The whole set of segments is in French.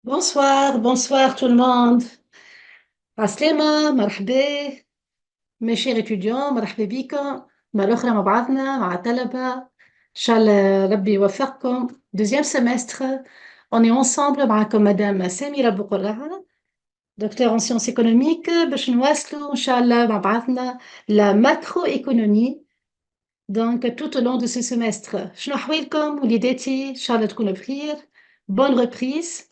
Bonsoir, bonsoir tout le monde. عسلامة مرحبا. mes chers étudiants مرحبا بكم مرة أخرى مع بعضنا مع الطلبة إن شاء الله ربي يوفقكم. deuxième semestre on est ensemble معكم مدام سميرة بقرعة دكتور en sciences économiques باش نواصلوا إن شاء الله مع بعضنا la macroéconomie donc tout au long de ce semestre. شنو أحوالكم وليداتي؟ إن شاء الله تكونوا بخير. bonne reprise.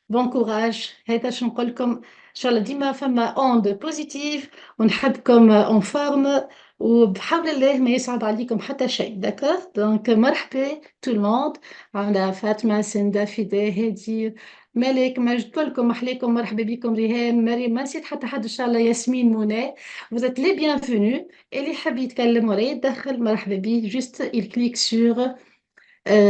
بون كوراج. هذا شنو نقول لكم ان شاء الله ديما فما اوند بوزيتيف ونحبكم اون فورم وبحول الله ما يصعب عليكم حتى شيء. داكور دونك مرحبا تو الموند على فاطمه سنده فداء هادي ملك مجد كلكم محليكم مرحبا بكم ريهام مريم ما نسيت حتى حد ان شاء الله ياسمين منى vous êtes les bienvenus. اللي حاب يتكلم ولا يتدخل مرحبا بيه جوست il clique sur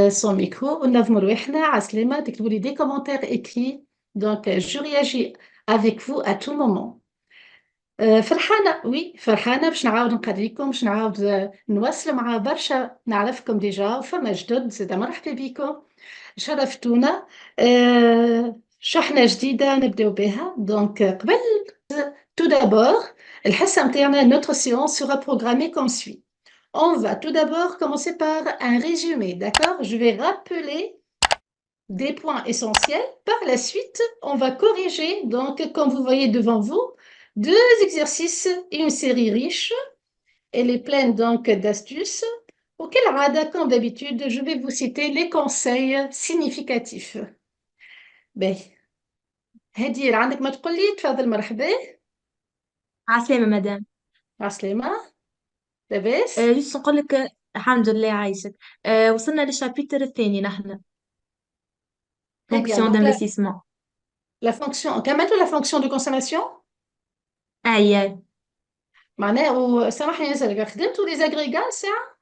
son micro وننظموا رواحنا عسلامة تكتبوا لي des commentaires écrits donc je réagis avec vous à tout moment. فرحانة وي فرحانة باش نعاود نقريكم باش نعاود نواصل مع برشا نعرفكم ديجا وفما جدد زادا مرحبا بكم شرفتونا. شحنة جديدة نبداو بها دونك قبل tout d'abord الحصة متاعنا notre séance sera programmée comme suit. On va tout d'abord commencer par un résumé, d'accord? Je vais rappeler des points essentiels. Par la suite, on va corriger, donc, comme vous voyez devant vous, deux exercices et une série riche. Elle est pleine donc d'astuces. Auquel rada, comme d'habitude, je vais vous citer les conseils significatifs. Ben, هدير عندك ما تقول لي تفضل مرحبا. عسلامة مدام. عسلامة لاباس. جيت نقول لك الحمد لله عايشك. وصلنا للشابيتر الثاني نحن Très bien. فونكسيون Donc, d'investissement. la fonction, كملتوا la fonction de consommation. أي. معناه وسامحني نسألك خدمتوا لي زاغريغا ساعة؟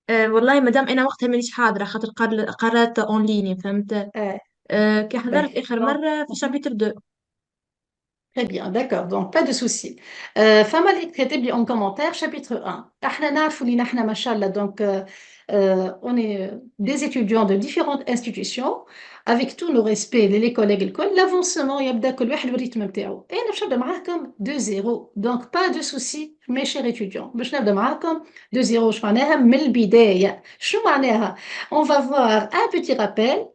والله مدام أنا وقتها مانيش حاضرة خاطر قررت أون ليني فهمت. آه. كي باهي. حضرت آخر دونك مرة في شابيتر 2. très bien, d'accord, donc pas de souci. فما اللي كاتب لي en commentaire chapitre 1. احنا نعرفوا اللي نحنا ما شاء الله donc on est des étudiants de différentes institutions avec tous nos respects les collègues الكل l'avancement يبدا كل واحد والريتم نتاعو. انا باش نبدا معاكم de zéro donc pas de souci mes chers étudiants باش نبدا معاكم de zéro. واش معناها من البداية؟ شنو معناها؟ On va voir un petit rappel.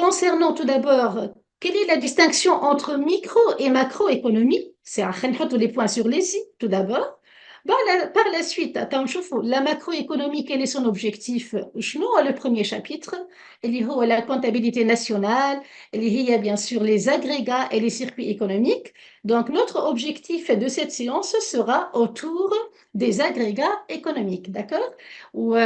Concernant tout d'abord, quelle est la distinction entre micro et macroéconomie? C'est à نحطوا les points sur les i tout d'abord. Par la suite, attends, la macroéconomie, quel est son objectif? شنو هو le premier chapitre اللي هو la comptabilité nationale, اللي هي bien sûr les agrégats et les circuits économiques. Donc notre objectif de cette séance sera autour des agrégats économiques, d'accord? Ou,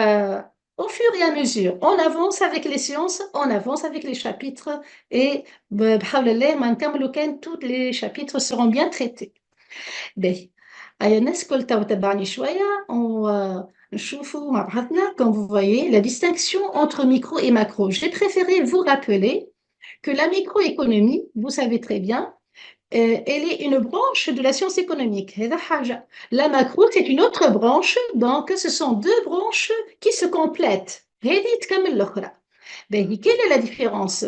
au fur et à mesure, on avance avec les séances, on avance avec les chapitres et بحول الله ما نكملوا كان tous les chapitres seront bien traités. باهي الناس الكل تو تبعني شوية نشوفوا مع بعضنا comme vous voyez la distinction entre micro et macro. J'ai préféré vous rappeler que la microéconomie, vous savez très bien, elle est une branche de la science économique. هذا حاجة. La macro, c'est une autre branche, donc ce sont deux branches qui se complètent. هذه تكمل الأخرى. Ben, quelle est la différence?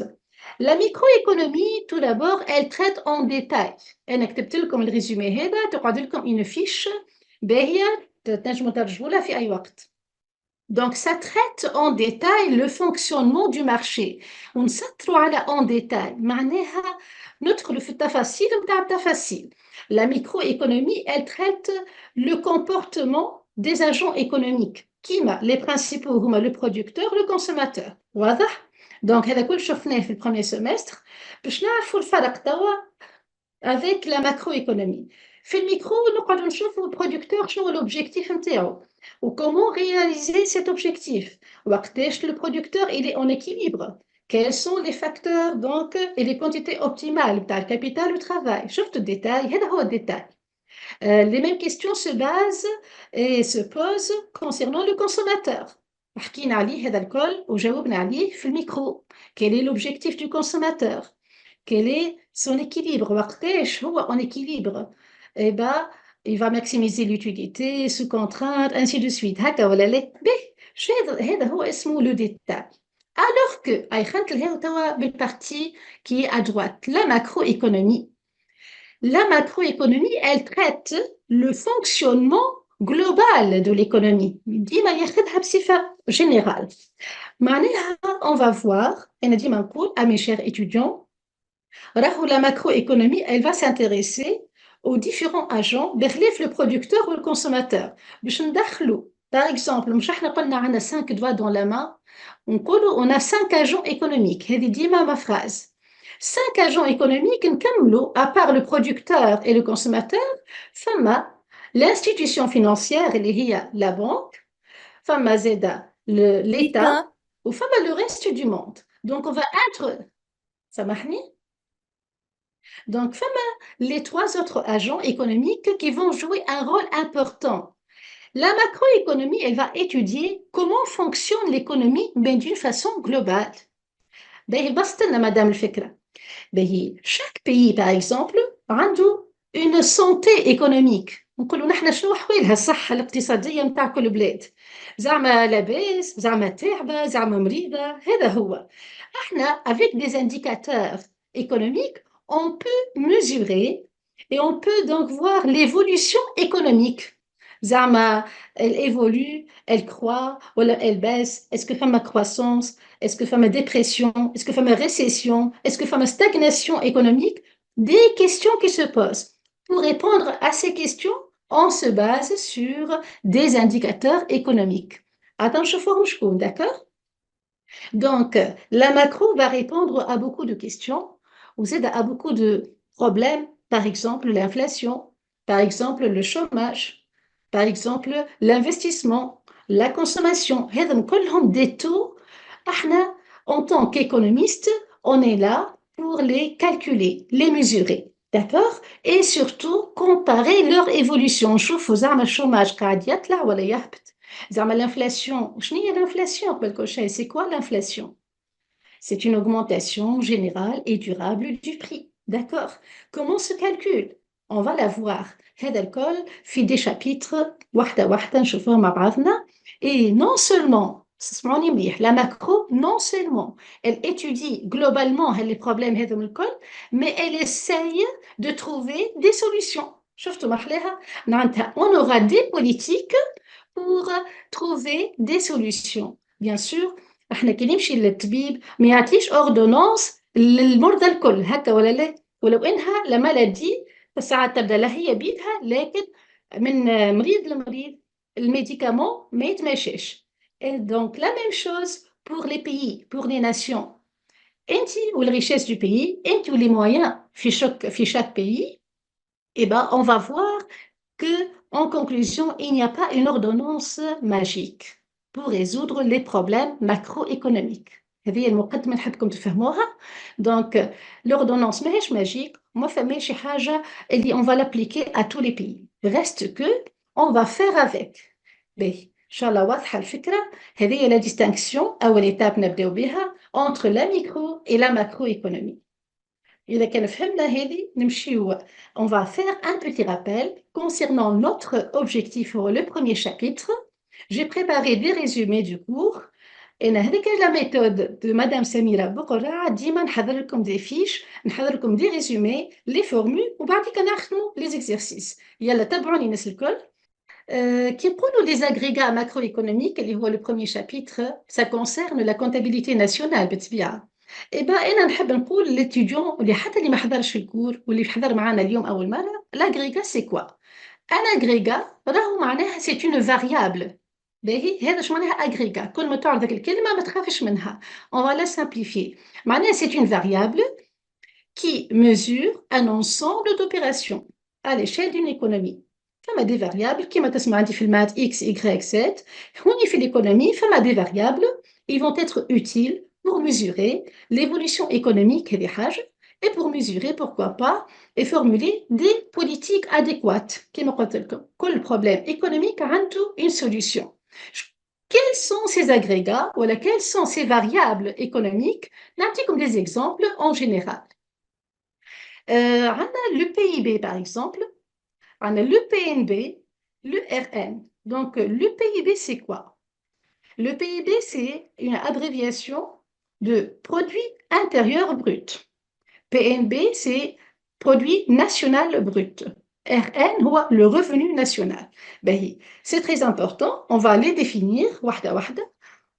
La microéconomie, tout d'abord, elle traite en détail. أنا كتبت لكم الريزومي هذا تقعد لكم une fiche باهية تنجموا ترجعوا في أي وقت. Donc, ça traite en détail le fonctionnement du marché. ونسطروا على en détail. معناها ندخل في التفاصيل متاع التفاصيل. La microéconomie, elle traite le comportement des agents économiques. كيما les principaux هما le producteur, le consommateur. واضح؟ Donc, هذا كل شفناه في البروميير سيمستر باش نعرفوا الفرق توا avec la macroéconomie. في الميكرو نقعدوا نشوفوا البرودكتور شنو هو l'objectif نتاعو ou comment réaliser cet objectif. وقتاش le producteur il est en équilibre. Quels sont les facteurs donc et les quantités optimales بتاع الكابيتال والترافاي. شفتوا الديتاي هذا هو الديتاي. Les mêmes questions se basent et se posent concernant le consommateur. حكينا عليه هذا الكل وجاوبنا عليه في الميكرو. Quel est l'objectif du consommateur? Quel est son équilibre? وقتاش هو en équilibre? Eh ben, il va maximiser l'utilité sous contrainte, ainsi de suite. هكا ولا لا؟ باهي، شو هذا هو اسمه le détail. Alors que هيخلط لها توا بالpartie qui est à droite, la macroéconomie. La macroéconomie, elle traite le fonctionnement global de l'économie. ديما ياخدها بصفة générale. معناها on va voir, أنا ديما نقول à mes chers étudiants, راهو la macroéconomie, elle va s'intéresser aux différents agents بخلاف le producteur ou le consommateur. باش ندخلوا par exemple مش احنا قلنا عندنا 5 doigts dans la main, نقولوا on a 5 agents économiques. هذه ديما ma phrase. 5 agents économiques نكملوا à part le producteur et le consommateur, فما l'institution financière اللي هي la banque, فما زادا l'État وفما le reste du monde. Donc on va être سامحني. Donc, les trois autres agents économiques qui vont jouer un rôle important. La macroéconomie, elle va étudier comment fonctionne l'économie, mais d'une façon globale. Madame الفكرة. Chaque pays, par exemple, عنده une santé économique. نقولوا نحن شنو حوالها الصحة الاقتصادية متاع كل بلاد. زعما لاباس، زعما تعبة، زعما مريضة، هذا هو. احنا avec des indicateurs économiques, on peut mesurer et on peut donc voir l'évolution économique. زعما elle évolue, elle croît, ou elle baisse, est-ce que فما croissance, est-ce que فما dépression, est-ce que فما récession, est-ce que فما stagnation économique? Des questions qui se posent. Pour répondre à ces questions, on se base sur des indicateurs économiques. Attention, d'accord? Donc, la macro va répondre à beaucoup de questions, vous aide à beaucoup de problèmes, par exemple l'inflation, par exemple le chômage, par exemple l'investissement, la consommation. هذم كلهم des taux. احنا, en tant qu'économiste, on est là pour les calculer, les mesurer. D'accord? Et surtout, comparer leur évolution. نشوفوا زعما الشوماج قاعد يطلع ولا يهبط. زعما l'inflation. شنو هي l'inflation قبل كل شيء؟ C'est quoi l'inflation? C'est une augmentation générale et durable du prix. D'accord? Comment se calcule? On va la voir. هذا الكل في des chapitres واحدة واحدة نشوفوها مع بعضنا. Et non seulement, اسمعوني مليح, la macro, non seulement, elle étudie globalement les problèmes هذم الكل, mais elle essaye de trouver des solutions. شفتوا محلاها؟ معناتها on aura des politiques pour trouver des solutions. Bien sûr, احنا كي نمشي للطبيب ما يعطيش اوردونانس للمرضى الكل هكا ولا لا، ولو انها لا مالادي ساعات تبدا لا هي بيدها، لكن من مريض لمريض الميديكامون ما يتماشاش. Donc la même chose pour les pays, pour les nations. انت والريشيس du pays, انت les moyens في chaque pays, et ben on va voir que en conclusion, il n'y a pas une ordonnance magique pour résoudre les problèmes macroéconomiques. هذه هي المقدمة نحبكم تفهموها. Donc, l'ordonnance ماهيش magique, ما فماش شي حاجة اللي on va l'appliquer à tous les pays. Reste que on va faire avec. باهي، إن شاء الله واضحة الفكرة. هذه هي la distinction أول étape نبداو بها entre la micro et la macroéconomie. إذا كان فهمنا هذه نمشيو. On va faire un petit rappel concernant notre objectif pour le premier chapitre. J'ai préparé des résumés du cours. Et هذيك la méthode de Madame Samira Boukoura. ديما نحضر لكم des fiches, نحضر لكم des résumés, les formules وبعديك نخدموا les exercices. يلا تبعوني الناس الكل. Qui نقولوا les agrégats macroéconomiques اللي هو le premier chapitre, ça concerne la comptabilité nationale بالطبيعة. إيه بقى أنا نحب نقول للإتيديون اللي حتى اللي ما حضرش الكور واللي حضر معنا اليوم أول مرة، l'agrégat c'est quoi؟ un agrégat راهو معناها c'est une variable. باهي هذا شو معناها agrégat؟ كل ما تعرف ذاك الكلمة ما تخافش منها. On va la simplifier. معناها c'est une variable qui mesure un ensemble d'opérations à l'échelle d'une économie. فما des variables كما تسمع عندي في المات x, y, z. هوني في l'économie فما des variables, ils vont être utiles pour mesurer l'évolution économique et pour mesurer, pourquoi pas, et formuler des politiques adéquates. كما قلت لكم كل problème économique عنده une solution. Quels sont ces agrégats ou quelles sont ces variables économiques? نعطيكم des exemples en général. Le PIB par exemple, On a le PNB, le RN. Donc, le PIB, c'est quoi? Le PIB, c'est une abréviation de produit intérieur brut. PNB, c'est produit national brut. RN, le revenu national. C'est très important. On va les définir, wahda wahda.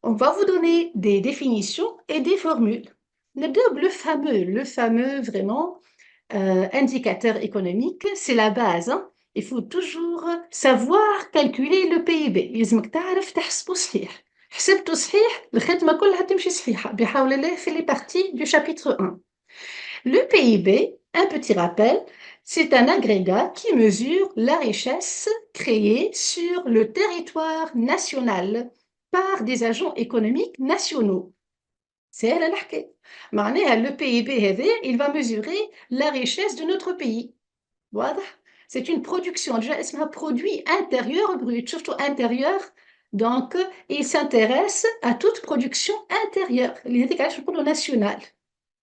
On va vous donner des définitions et des formules. Le fameux vraiment indicateur économique, c'est la base. Hein. Il faut toujours savoir calculer le PIB. لازمك تعرف تحسبه صحيح. حسبته صحيح الخدمة كلها تمشي صحيحة بحول الله في les parties du chapitre 1. Le PIB, un petit rappel, c'est un agrégat qui mesure la richesse créée sur le territoire national par des agents économiques nationaux. C'est la الحكاية. معناها le PIB هذا, il va mesurer la richesse de notre pays. واضح؟ C'est une production, déjà اسمها produit intérieur brut, surtout intérieur. Donc, il s'intéresse à toute production intérieure, اللي هذيك علاش نقولوا nationale.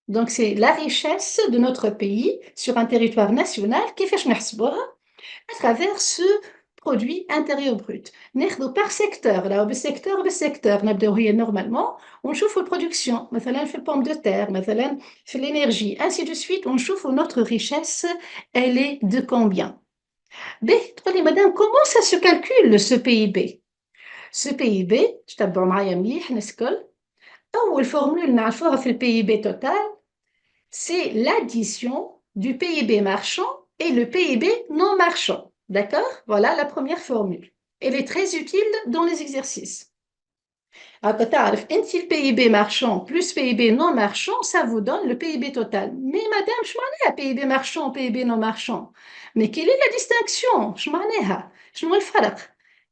Donc, c'est la richesse de notre pays sur un territoire national كيفاش نحسبوها à travers ce produit intérieur brut. ناخذوا par secteur, là, بالسيكتور نبداو هي normalement ونشوفوا البرودكسيون مثلا في البوم دو تير مثلا في l'énergie ainsi de suite ونشوفوا notre richesse elle est de combien. تقول لي madame comment ça se calcule ce PIB. Ce PIB تتبعوا معايا مليح نسكل. أول formule نعرفوها في PIB total c'est l'addition du PIB marchand et le PIB non marchand. D'accord? Voilà la première formule. Elle est très utile dans les exercices. Le PIB marchand plus PIB non marchand, ça vous donne le PIB total. Mais madame, je m'en ai PIB marchand, PIB non marchand. Mais quelle est la distinction? Je m'en ai. Je m'en ai الفرق.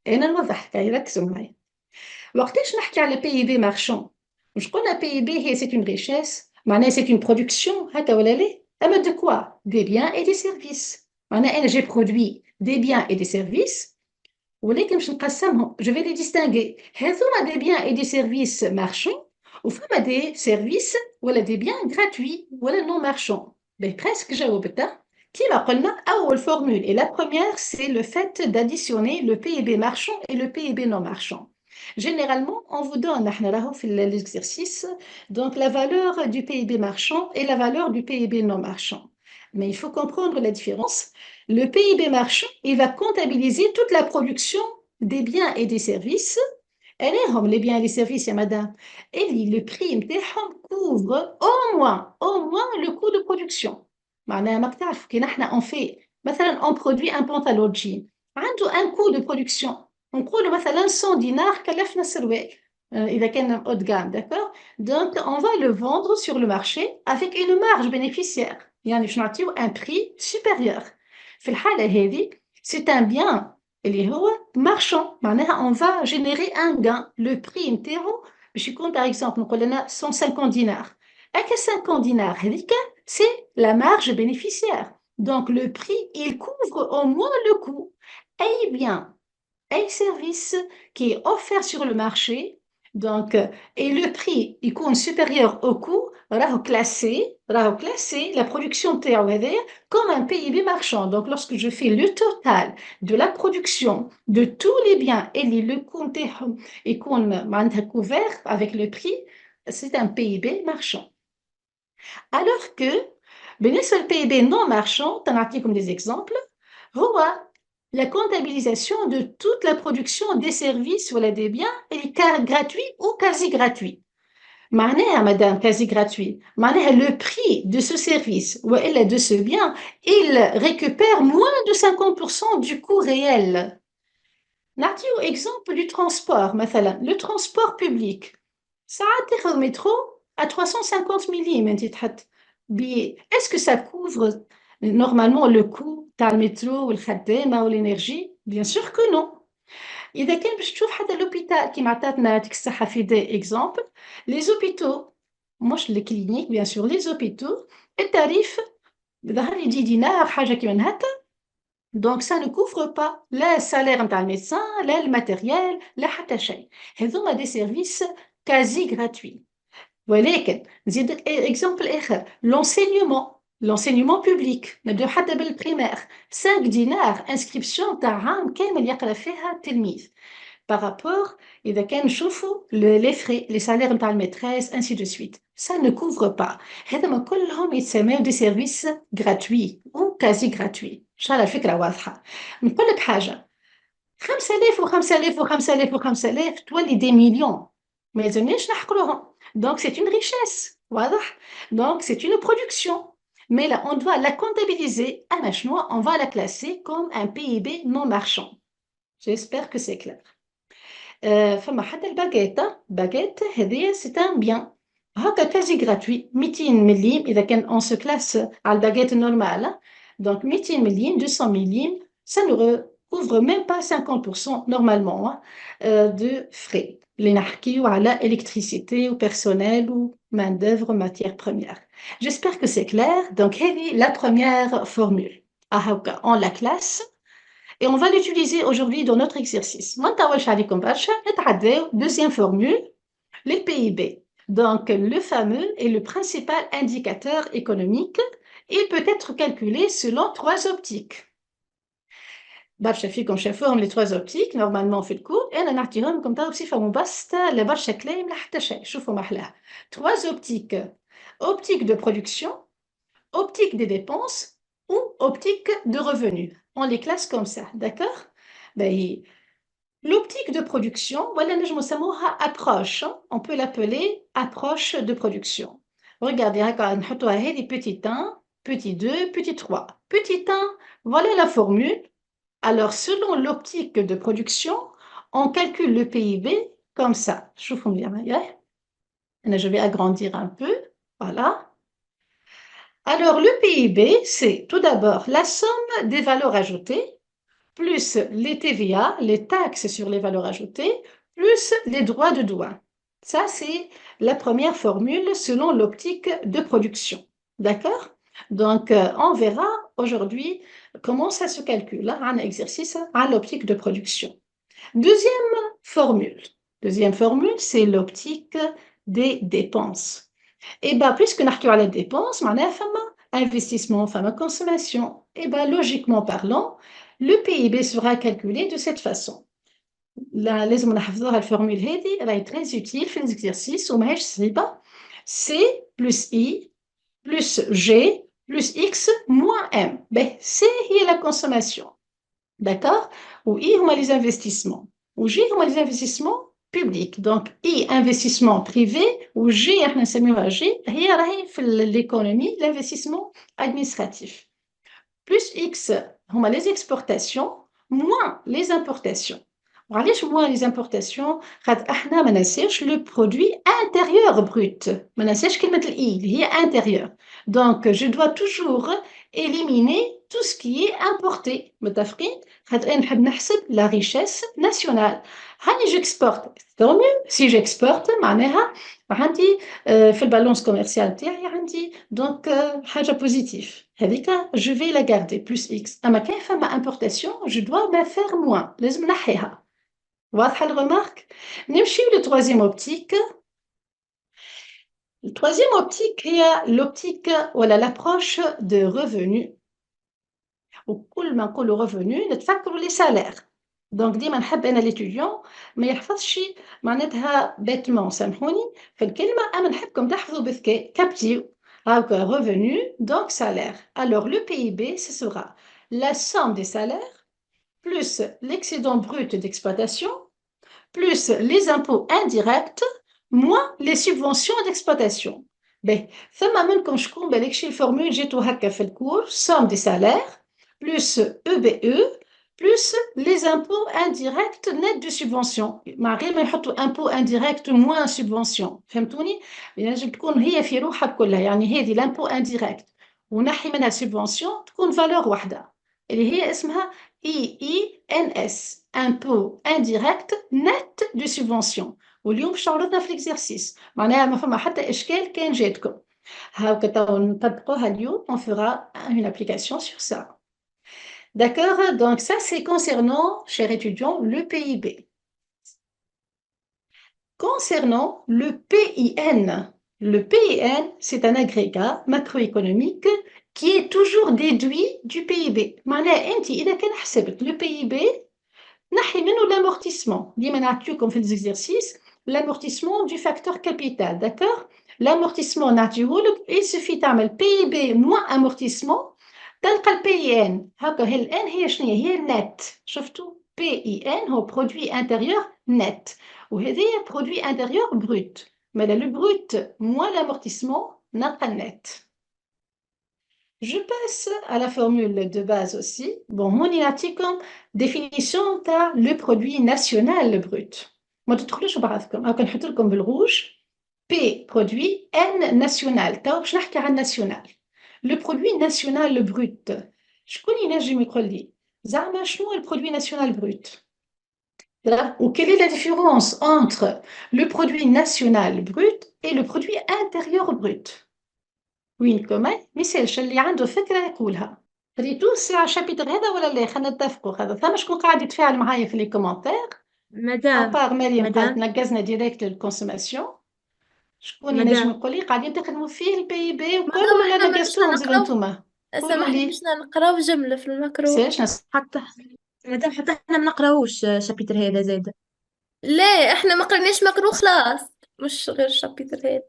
أنا نوضح كي يركزوا معي. وقتاش نحكي على PIB marchand؟ مش قلنا PIB هي c'est une richesse. معناها c'est une production, هكا ولا لا؟ أما de quoi? Des biens et des services. معناها أنا j'ai produit des biens et des services. ولكن باش نقسمهم, je vais les distinguer. هذوما des biens et des services marchands وفما des services ولا des biens gratuits ولا non marchands. presque جاوبتها. كما قلنا أول formule et la première c'est le fait d'additionner le PIB marchand et le PIB non marchand. Généralement, on vous donne l'exercice donc la valeur du PIB marchand et la valeur du PIB non marchand. Mais il faut comprendre la différence. Le PIB marchand, il va comptabiliser toute la production des biens et des services. Les biens et les services, madame. Et le prix couvre au moins le coût de production. On fait, on produit un pantalon jean. Un coût de production. نقول مثلا 100 دينار كلفنا السروال إذا كان haut de gamme, d'accord? Donc, on va le vendre sur le marché avec une marge bénéficiaire. يعني باش نعطيو un prix supérieur. في الحالة هذه, c'est un bien اللي هو marchand. معناها on va générer un gain. Le prix نتاعو باش يكون par exemple نقول لنا 150 دينار. هكا 50 دينار هذيك c'est la marge bénéficiaire. Donc, le prix, il couvre au moins le coût. Eh bien, un service qui est offert sur le marché, donc, et le prix il compte supérieur au coût, راهو classé la production comme un PIB marchand. Donc, lorsque je fais le total de la production de tous les biens et le coût est couvert avec le prix, c'est un PIB marchand. Alors que, بالنسبة للPIB non marchand, t'en comme des exemples, هو la comptabilisation de toute la production des services ou des biens est gratuit ou quasi gratuit. معناها madame quasi gratuit, معناها le prix de ce service ou de ce bien, il récupère moins de 50% du coût réel. نعطيو exemple du transport مثلا, le transport public. ساعات تاخذ métro à 350 مليم انت تحط billet. Est-ce que ça couvre normalement le coût تاع المترو والخدامة والإنرجي؟ Bien sûr que non. إذا كان باش تشوف حتى l'hôpital كيما عطاتنا ديك الصحة في دي exemple, les hôpitaux, مش les cliniques bien sûr, les hôpitaux, التاريف ظهر لي 10 دينار حاجة كيما هكا. Donc ça ne couvre pas لا salaire نتاع الميدecin, لا الماتيريال, لا حتى شيء. هذوما des services quasi gratuits. ولكن نزيد exemple آخر, l'enseignement. l'enseignement public نبداو حتى بالبريمير 5 دينار انسكريبسيون تاع عام كامل يقرا فيها التلميذ بارابور اذا كان نشوفوا لي فري لي سالير نتاع الميتريس انسي دو سويت ça ne couvre pas هذوما كلهم يتسموا دي سيرفيس gratuits ou quasi gratuits ان شاء الله الفكره واضحه نقول لك حاجه 5000 و5000 و5000 و5000 تولي دي مليون ما يلزمناش نحقروهم donc c'est une richesse واضح donc c'est une production mais là on doit la comptabiliser à chinois on va la classer comme un PIB non marchand j'espère que c'est clair فما حتى الباجيت هذه c'est un bien هكا quasi gratuit 200 مليم إذا كان on se classe على الباجيت normale donc 200 مليم 200 مليم ça ne recouvre même pas 50% normalement de frais اللي نحكيو على électricité ou personnel ou main d'œuvre matière première j'espère que c'est clair donc هذه la première formule هكا on la classe et on va l'utiliser aujourd'hui dans notre exercice. Deuxième formule, le PIB. Donc, le fameux et le principal indicateur économique, il peut être calculé selon trois optiques. برشا فيكم شافوهم les trois optiques normalement في الكور انا نعطيهم لكم تو بصفه مبسطه لبرشا كلام لا حتى شيء شوفوا محلاها trois optiques optique de production optique des dépenses ou optique de revenus. On les classe comme ça, d'accord ben, l'optique de production, voilà, approche. On peut l'appeler approche de production. Regardez, on a des petit 1, petit 2, petit 3. Petit 1, voilà la formule. Alors, selon l'optique de production, on calcule le PIB comme ça. Je vais agrandir un peu. Voilà. Alors, le PIB, c'est tout d'abord la somme des valeurs ajoutées, plus les TVA, les taxes sur les valeurs ajoutées, plus les droits de douane. Ça, c'est la première formule selon l'optique de production. D'accord? Donc, on verra aujourd'hui comment ça se calcule, un exercice à l'optique de production. Deuxième formule, c'est l'optique des dépenses. Et bien, puisque nous avons les dépenses, on a investissement, consommation. Et bien, logiquement parlant, le PIB sera calculé de cette façon. Là, لازم نحفظوها la formule هذه راهي très utile في l'exercice وماهيش صعيبة. C plus I plus G plus X moins M. Ben, C هي la consommation. D'accord? Ou I هما les investissements. Ou G هما les investissements public. Donc, I, investissement privé, ou G, G, l'économie, l'investissement administratif. Plus X, les exportations, moins les importations. Moins les importations, le produit intérieur brut. Il est intérieur. Donc, je dois toujours éliminer tout ce qui est importé. La richesse nationale. J'exporte. Tant mieux. Si j'exporte, عندي في البالانس كوميرسيال تاعي عندي دونك حاجه بوزيتيف هذيك جو في لا غاردي بلس اكس اما كان فما امبورتاسيون جو دوا ما فير موان لازم نحيها واضحه الرمارك نمشيو للتروازيام اوبتيك التروازيام اوبتيك هي لوبتيك ولا لابروش دو ريفوني وكل ما نقولوا ريفوني نتفكروا لي سالير دونك ديما نحب انا ليتيديون ما يحفظش معناتها بيتمون سامحوني في الكلمه اما نحبكم تحفظوا بذكاء كابتيو هاكا revenu donc salaire alors le PIB ce sera la somme des salaires plus l'excédent brut d'exploitation plus les impôts indirects moins les subventions d'exploitation ben ثم منكم شكون بالك شي الفورمول جيتو هكا في الكور somme des salaires plus EBE plus les impôts indirects nets de subvention. مع غير ما يحطوا impôts indirects moins subvention. فهمتوني؟ لازم تكون هي في روحها كلها يعني هذه l'impôt indirect ونحي منها subvention تكون valeur واحدة اللي هي اسمها IINS impôt indirect net de subvention واليوم باش عرضنا في l'exercice معناها ما فما حتى إشكال كان جاتكم هاكا تو نطبقوها اليوم on fera une application sur ça. D'accord? Donc ça, c'est concernant, chers étudiants, le PIB. Concernant le PIN, c'est un agrégat macroéconomique qui est toujours déduit du PIB. معناها أنت إذا كان حسبت le PIB نحي منه l'amortissement. ديما نعطيوكم في exercices l'amortissement du facteur capital, d'accord? L'amortissement نعطيهولك il suffit تعمل PIB moins amortissement تلقى ال PIN. هكا هي ال N هي شنو هي النت. شفتوا PIN هو produit intérieur net وهذا produit intérieur brut. Mais le brut moins l'amortissement نلقى النت. Je passe à la formule de base aussi. Bon, mon comme définition تاع le produit national brut. ما تدخلوش بعضكم. هاكا نحط لكم بالrouge. P produit N national. تو باش نحكي عن national. Le produit national brut. شكون ينجم يقول لي زعما شنو le produit national brut? Ou quelle est la différence entre le produit national brut et le produit intérieur brut? وين كمان مثالش اللي عنده فكرة يقولها. قريتو الساعة الشابيتر هذا ولا لا؟ خلينا نتفقوا. هذا ثم شكون قاعد يتفاعل معايا في لي كومنتير؟ مدام ابار مريم قالت مدام نقزنا ديريكت للكونسوماسيون. شكون ينجم مدام يقول لي قاعدين تخدموا فيه البي بي وكل مادام ولا احنا ما نجمش نقزتوهم زاد نقراو، انتوما؟ قولوا سامحني لي باش نقراو جملة في المكروه. ساش نس. حتى مدام حتى احنا ما نقراوش شابيتر هذا زايد. لا احنا ما قريناش مكروه خلاص، مش غير الشابيتر هذا.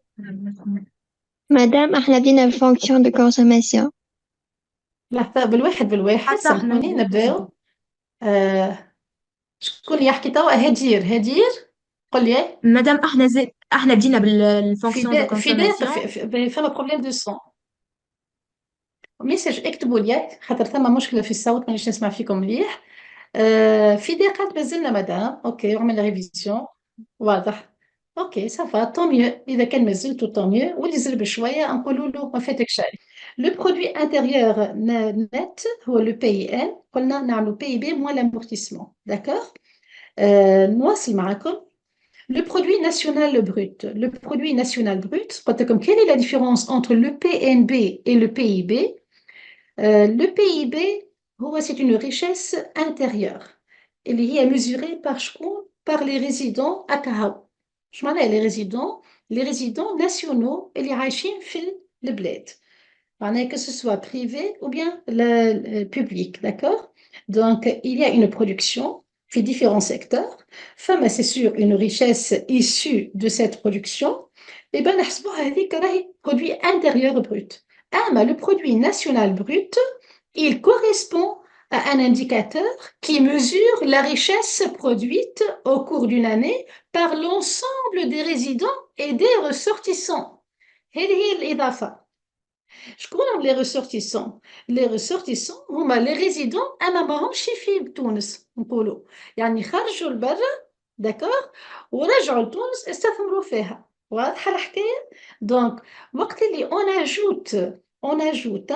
Madame, احنا بدينا بالفونكسيون دو كونسوماسيون. لحظة بالواحد حتى احنا سامحوني نبداو. شكون يحكي توا؟ هدير قل لي. مدام احنا بدينا بالفونكسيون دو كونسوماسيون. فما بروبليم دو سون. ميساج اكتبوا لي خاطر ثم مشكله في الصوت مانيش نسمع فيكم مليح. في دقات مازلنا مدام. اوكي وعملنا ريفيزيون واضح. اوكي صافا طون ميو. اذا كان مازلتوا طون ميو واللي زرب شويه نقولوا له ما فاتك شيء. لو برودوي انتيريور نت هو لو بي ان. قلنا نعملوا بي بي موان لامورتيسمون. داكور. نواصل معكم. Le produit national brut. Le produit national brut, comme quelle est la différence entre le PNB et le PIB? Le PIB, c'est une richesse intérieure. Elle est mesurée par les résidents à Kahao. Je m'en ai les résidents nationaux et les haïchim fil le bled. Que ce soit privé ou bien le public, d'accord? Donc, il y a une production في différents secteurs. Femme, c'est sûr, une richesse issue de cette production. Et bien, le produit intérieur brut. Mais le produit national brut, il correspond à un indicateur qui mesure la richesse produite au cours d'une année par l'ensemble des résidents et des ressortissants. هذه الإضافة. شكون هم لي ريسورتيسون؟ لي ريسورتيسون هما لي ريزيدون اما ماهمش في تونس نقولوا، يعني خرجوا لبرا داكور ورجعوا لتونس استثمروا فيها. واضحه الحكايه؟ دونك وقت اللي on ajoute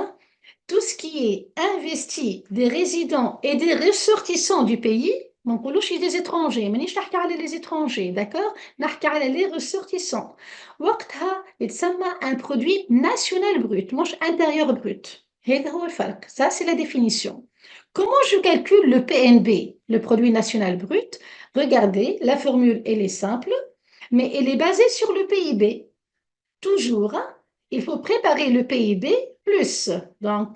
tout ce qui est investi des résidents et des ressortissants du pays. ما نقولوش des étrangers، مانيش نحكي على les étrangers، d'accord؟ نحكي على les ressortissants. وقتها يتسمى un produit national brut مش intérieur brut. هذا هو الفرق. Ça c'est la définition. Comment je calcule le PNB, le produit national brut? Regardez, la formule elle est simple, mais elle est basée sur le PIB. Toujours, il faut préparer le PIB plus. Donc,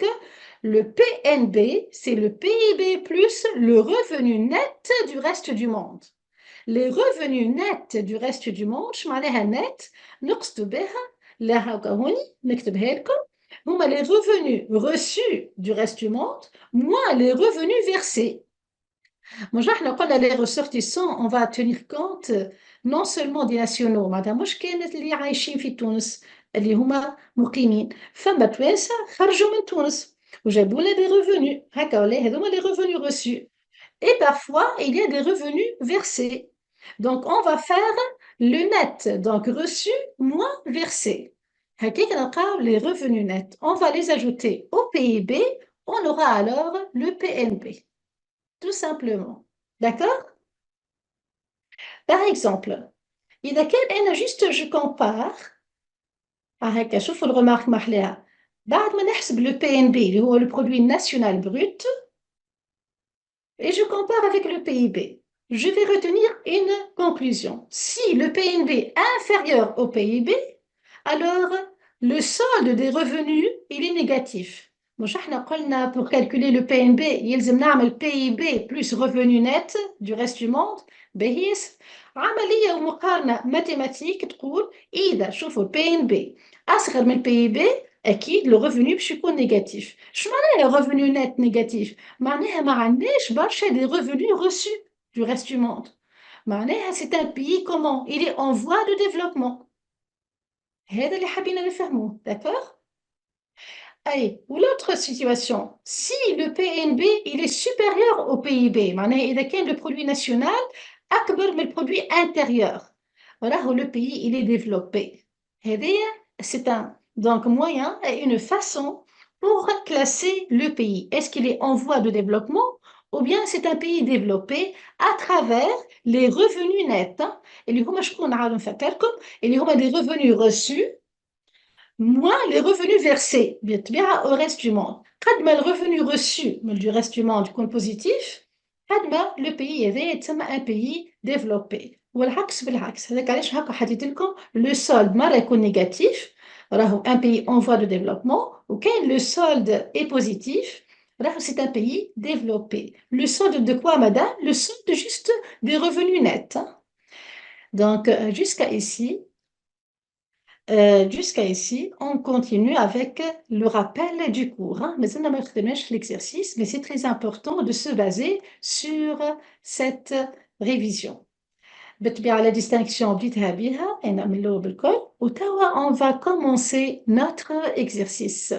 le PNB, c'est le PIB plus le revenu net du reste du monde. Les revenus nets du reste du monde, معناها net نقصد بها لها هوني نكتبها لكم هما les revenus reçus du reste du monde moins les revenus versés. Moi, احنا قلنا les ressortissants, on va tenir compte non seulement des nationaux معناتها مش كانت اللي عايشين في تونس اللي هما مقيمين، فما توانسة خرجوا من تونس وجابوا لنا des revenus هكا ولا هذوما les revenus reçus. Et parfois, il y a des revenus versés. Donc, on va faire le net, donc reçu moins versé. Les revenus nets, on va les ajouter au PIB, on aura alors le PNB. Tout simplement. D'accord? Par exemple, juste je compare, شوفوا الremarque محلاها. بعد ما نحسب le PNB اللي هو le produit national brut et je compare avec le PIB. Je vais retenir une conclusion. Si le PNB est inférieur au PIB, alors le solde des revenus, il est négatif. مش احنا قلنا pour calculer le PNB يلزم نعمل PIB plus revenu net du reste du monde بهيس عملية ومقارنة ماتيماتيك تقول إذا شوفوا PNB أصغر من PIB أكيد le revenu باش يكون négatif. شو معناها revenu net négatif؟ معناها ما عندناش برشا des revenus reçus du reste du monde. معناها c'est un pays comment؟ Il est en voie de développement. هذا اللي حبينا نفهموه d'accord. Allez, ou l'autre situation, si le PNB il est supérieur au PIB معناها إذا كان le produit national أكبر من le produit intérieur راهو le pays il est développé. هذايا c'est un donc moyen et une façon pour classer le pays. Est-ce qu'il est en voie de développement ou bien c'est un pays développé à travers les revenus nets اللي هما شكون نعاود نفكركم اللي هما des revenus reçus moins les revenus versés بالطبيعة au reste du monde. قد ما le revenu reçu du reste du monde يكون positif قد ما le pays هذا يتسمى un pays développé. والعكس بالعكس هذاك علاش هكا حديت لكم le solde مرة يكون négatif راهو un pays en voie de développement وكان le solde est positif راهو c'est un pays développé. Le solde de quoi madame? Le solde juste des revenus nets. Donc jusqu'à ici on continue avec le rappel du cours. Mais on a l'exercice, mais c'est très important de se baser sur cette révision. La distinction, on va commencer notre exercice.